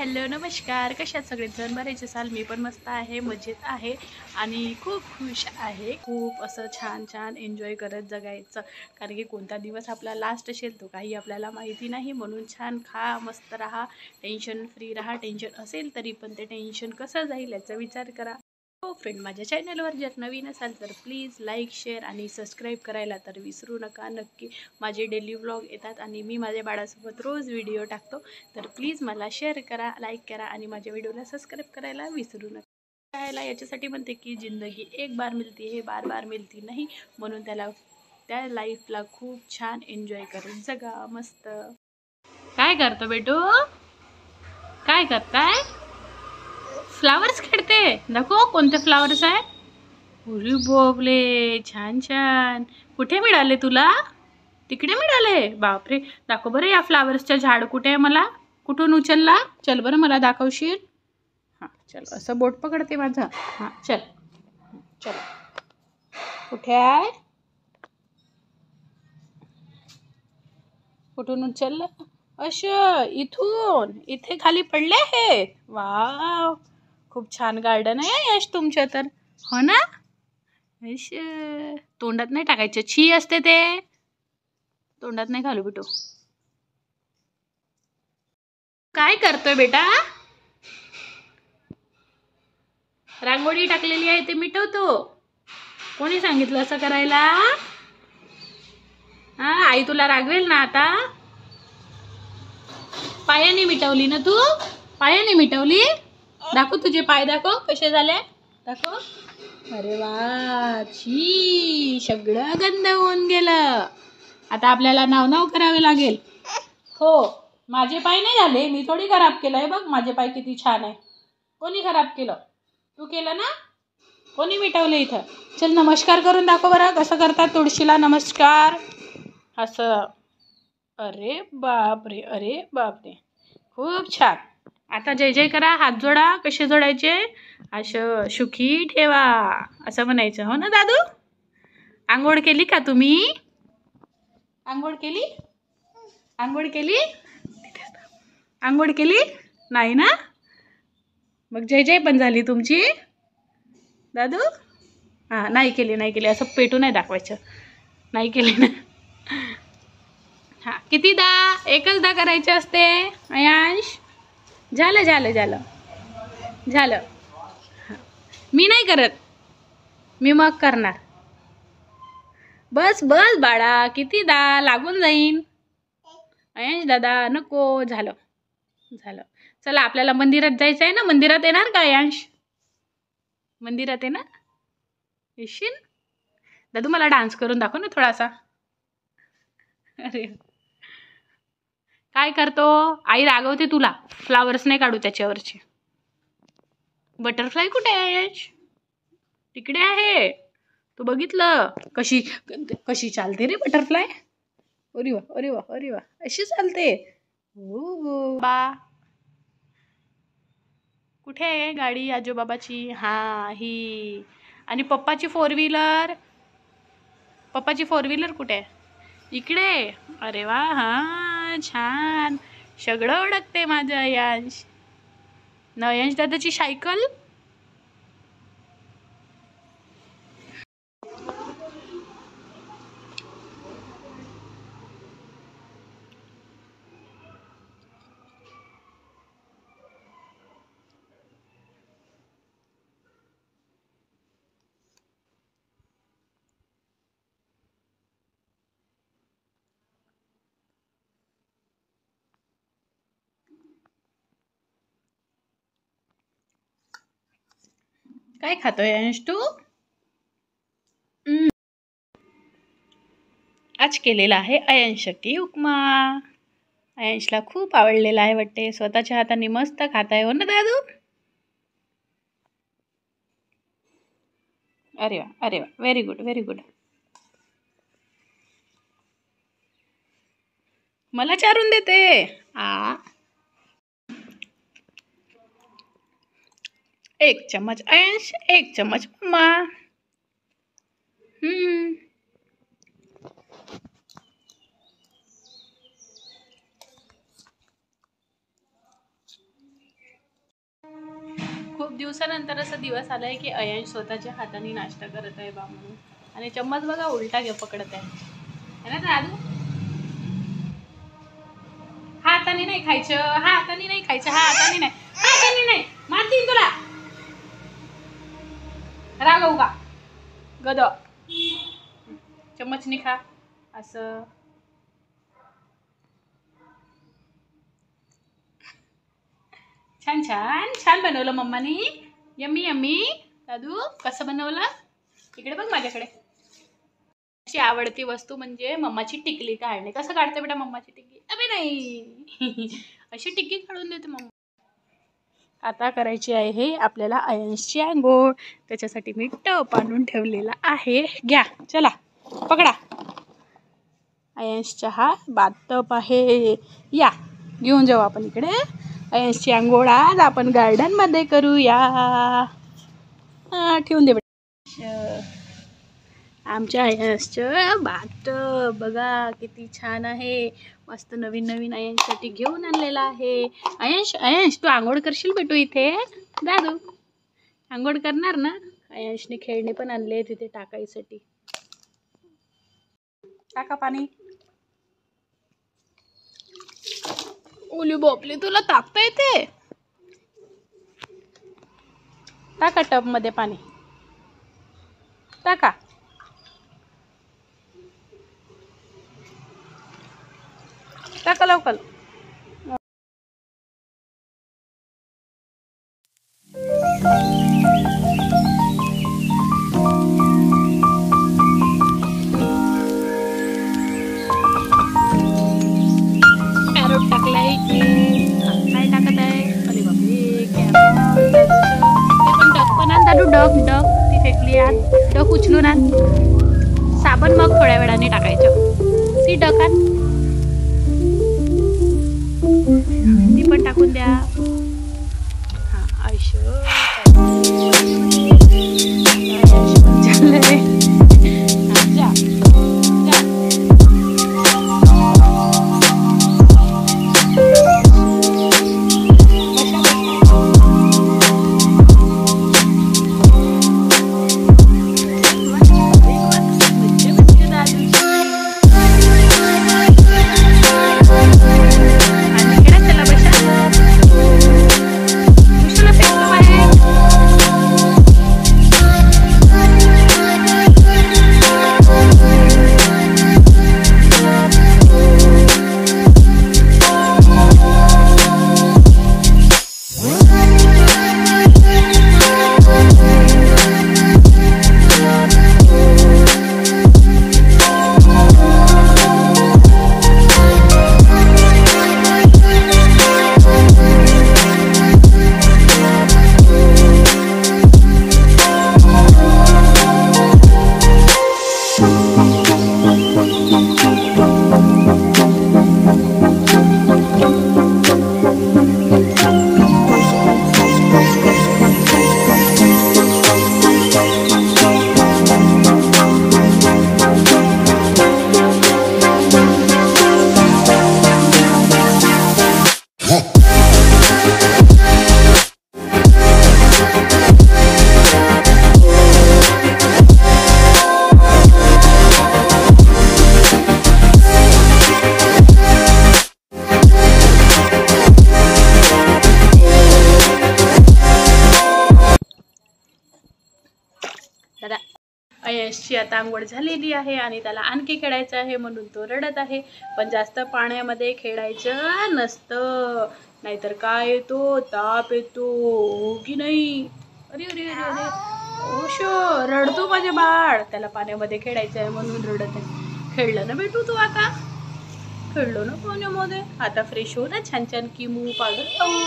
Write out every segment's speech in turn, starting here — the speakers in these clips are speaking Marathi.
हॅलो नमस्कार. कशात सगळेजण बरेच असाल. मी पण मस्त आहे, मजेत आहे आणि खूप खुश आहे. खूप असं छान छान एन्जॉय करत जगायचं, कारण की कोणता दिवस आपला लास्ट असेल तो काही आपल्याला माहिती नाही. म्हणून छान खा, मस्त राहा, टेन्शन फ्री राहा. टेन्शन असेल तरी पण ते टेन्शन कसं जाईल याचा विचार करा. हो फ्रेंड, माझ्या चॅनलवर जर नवीन असाल तर प्लीज लाईक, शेअर आणि सबस्क्राईब करायला तर विसरू नका. नक्की माझे डेली व्लॉग येतात आणि मी माझ्या बाळासोबत रोज व्हिडिओ टाकतो. तर प्लीज मला शेअर करा, लाईक करा आणि माझ्या व्हिडिओला सबस्क्राईब करायला विसरू नका. करायला याच्यासाठी म्हणते की जिंदगी एक बार मिळती है, बार बार मिळती नाही. म्हणून त्या लाईफला खूप छान एन्जॉय करत जगा मस्त. काय करतो बेटू? काय करताय? फ्लावर्स खेळते. दाखव कोणते फ्लावर्स आहे. अरे बोबले, छान छान. कुठे मिळाले तुला? तिकडे मिळाले. बापरे, दाखव बरं या फ्लावर्सचं झाड कुठे आहे. मला कुठून उचलला? चल बरं, मला दाखवशील? हां चल, असं बोट पकडते माझं. हां चल चल. कुठे आहे? कुठून उचललं? असं इथून इथे खाली पडले आहेत. वाव, खूप छान गार्डन आहे यश तुमच्या तर, हो ना? तोंडात नाही टाकायचं, छी असते ते. तोंडात नाही घालू बेटू. काय करतोय बेटा? रांगोळी टाकलेली आहे ते मिटवतो. कोणी सांगितलं असं करायला? हा, आई तुला रागवेल ना आता. पायाने मिटवली ना तू? पायाने मिटवली? दाखव तुझे पाय, दाखव कसे झाले, दाखव. अरे वा, छी, सगळं गंद होऊन गेलं. आता आपल्याला नाव करावे लागेल. हो, माझे पाय नाही झाले, मी थोडी खराब केलंय. बघ माझे पाय किती छान आहे. कोणी खराब केलं? तू केलं ना? कोणी मिटवलं इथं? चल नमस्कार करून दाखव बरं, कसं करतात तुळशीला नमस्कार. असं. अरे बापरे, अरे बापरे, खूप छान. आता जय जय करा, हात जोडा. कसे जोडायचे? असं सुखी ठेवा असं म्हणायचं, हो ना दादू? आंघोळ केली का तुम्ही? आंघोळ केली? आंघोळ केली? आंघोळ केली नाही ना? मग जय जय पण झाली तुमची दादू? हां, नाही केली असं पेटू नाही दाखवायचं. नाही केली ना? हां, कितीदा? एकचदा करायचे असते अयांश. झालं झालं झालं झालं. मी नाही करत, मी मग करणार. बस बस बाळा, कितीदा? लागून जाईन. अयांश दादा नको. झालं झालं. चला आपल्याला मंदिरात जायचं आहे ना. मंदिरात येणार का अयांश? मंदिरात येणार? येशील दादू? मला डान्स करून दाखव ना थोडासा. अरे काय करतो? आई रागवते तुला. फ्लावर्स नाही काढू त्याच्यावरचे. बटरफ्लाय कुठे आहे? तिकडे आहे. तू बघितलं कशी कशी चालते रे बटरफ्लाय? अरे वा अरे वा अरे वा, अशी चालते. हो बा. कुठे आहे गाडी आजोबाबाची? हां ही. आणि पप्पाची फोर व्हीलर? पप्पाची फोर व्हीलर कुठे आहे? इकडे. अरे वा, हां छान. सगळं ओळखते माझं यश. नयंश दादाची सायकल? काय खातोय अंश तू? आज केलेला आहे अयंशसाठी उपमा. अयंशला खूप आवडलेला आहे वाटते. स्वतःच्या हाताने मस्त खाताय, हो ना दादू? अरे वा अरे वा, व्हेरी गुड व्हेरी गुड. मला चारून देते. आ, एक चम्मच अंश, एक चम्मच मम्मा. खूप दिवसानंतर असा दिवस आलाय की अयांश स्वतःच्या हाताने नाश्ता करत आहे बा म्हणून. आणि चम्मच बघा उलटा घे पकडत आहे ना दादू. हाताने नाही खायचं, हाताने नाही खायचं, हाताने नाही, हाताने नाही, मारतीन तुला. रागवू का गद. चम्मचने खा असं. छान छान छान बनवलं मम्मानी. Yummy yummy. दादू कसं बनवलं? इकडे बघ माझ्याकडे. अशी आवडती वस्तू म्हणजे मम्माची टिकली काढणे. कसं काढते बेटा मम्माची टिकली? अबे नाही. अशी टिकली काढून देते मम्मा. आता करायची आहे आपल्याला अयांशची आंघोळ. त्याच्यासाठी मी टप आणून ठेवलेला आहे. घ्या चला पकडा. अयांशचा हा बाथटब आहे. या घेऊन जाऊ आपण इकडे. अयांशची आंघोळ आज आपण गार्डन मध्ये करूया. ठेवून दे बेटा. आमच्या अयांशचं बाथटब बघा किती छान आहे. मस्त नवीन नवीन अयांशसाठी घेऊन आणलेला आहे. अयांश अयांश तू आंघोळ करशील बेटू इथे? दादू आंघोळ करणार ना? अयांशने खेळणे पण आणले तिथे टाकायसाठी. टाका पाणी. ओली बापले तुला तापता येते? टाका टब मध्ये पाणी टाका. टाका लवकर. कॅरोट टाकलाय की काय टाकत आहे? अरे बापरे कॅरोट. ते पण डग पण आण दादू. डग डग ती फेकली आण. डग उचलून आण. साबण मग थोड्या वेळाने टाकायचं. ती डग आण. ती पण टाकून द्या. हा आयुष्य दादा. अयशची आता आंघोळ झालेली आहे आणि त्याला आणखी खेळायचं आहे म्हणून तो रडत आहे. पण जास्त पाण्यामध्ये खेळायचं नसतं, नाहीतर काय येतो? ताप येतो की नाही? अरे अरे अरे अरे ओशो रडतो माझे बाळ. त्याला पाण्यामध्ये खेळायचं आहे म्हणून रडत आहे. खेळलं ना बेटू तू आता? खेळलो ना पाण्यामध्ये. आता फ्रेश हो ना, छान छान किमू पावडर खाऊ.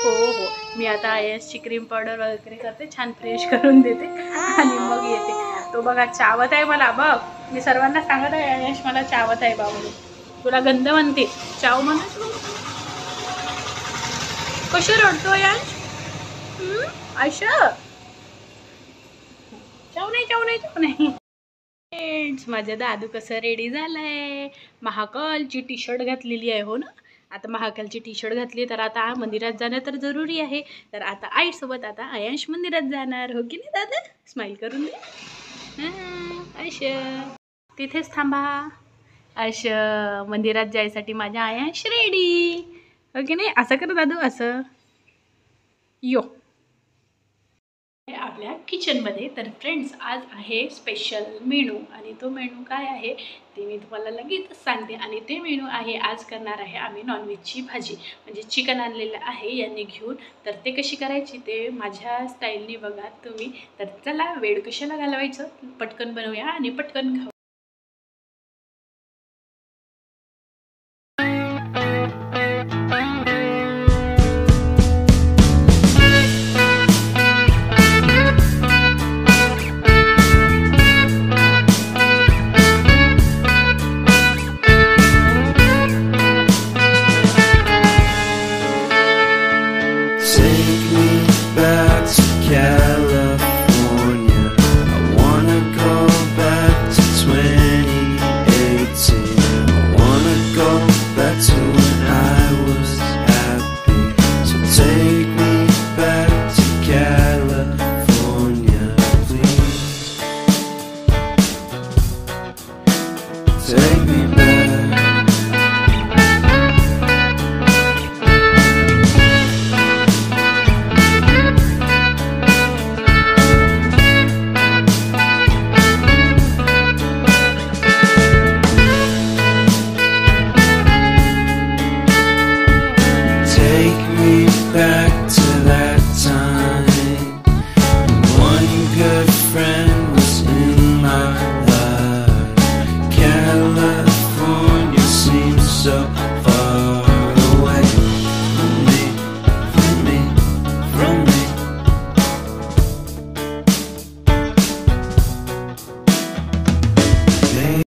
हो हो मी आता आयसची क्रीम पावडर वगैरे करते, छान फ्रेश करून देते आणि मग येते. तो बघा चावत आहे मला. बघ मी सर्वांना सांगत आहे आयश मला चावत आहे बा म्हणून. तुला गंध म्हणते चाव म्हणत. कशी रडतो आयश? आयशा चाव नाही चाव नाही चाव नाही. फ्रेंड्स माझा दादू कसं रेडी झालाय. महाकालची टी शर्ट घातलेली आहे हो ना. आता महाकालची टी शर्ट घातली, तर आता मंदिरात जाणं तर जरुरी आहे. तर आता आईसोबत आता आयांश मंदिरात जाणार, हो की नाही दादा? स्माईल करून दे. तिथेच थांबा. मंदिरात जायसाठी माझ्या आयांश रेडी, हो की नाही? असं कर दादू, असं यो आपल्या किचनमध्ये. तर फ्रेंड्स, आज आहे स्पेशल मेनू, आणि तो मेनू काय आहे ते मी तुम्हाला लगेच सांगते. आणि ते मेनू आहे, आज करणार आहे आम्ही नॉनव्हेजची भाजी, म्हणजे चिकन आणलेलं आहे यांनी घेऊन. तर ते कशी करायची ते माझ्या स्टाईलने बघा तुम्ही. तर चला, वेळ कशाला घालवायचं, पटकन बनवूया आणि पटकन खाऊ. Say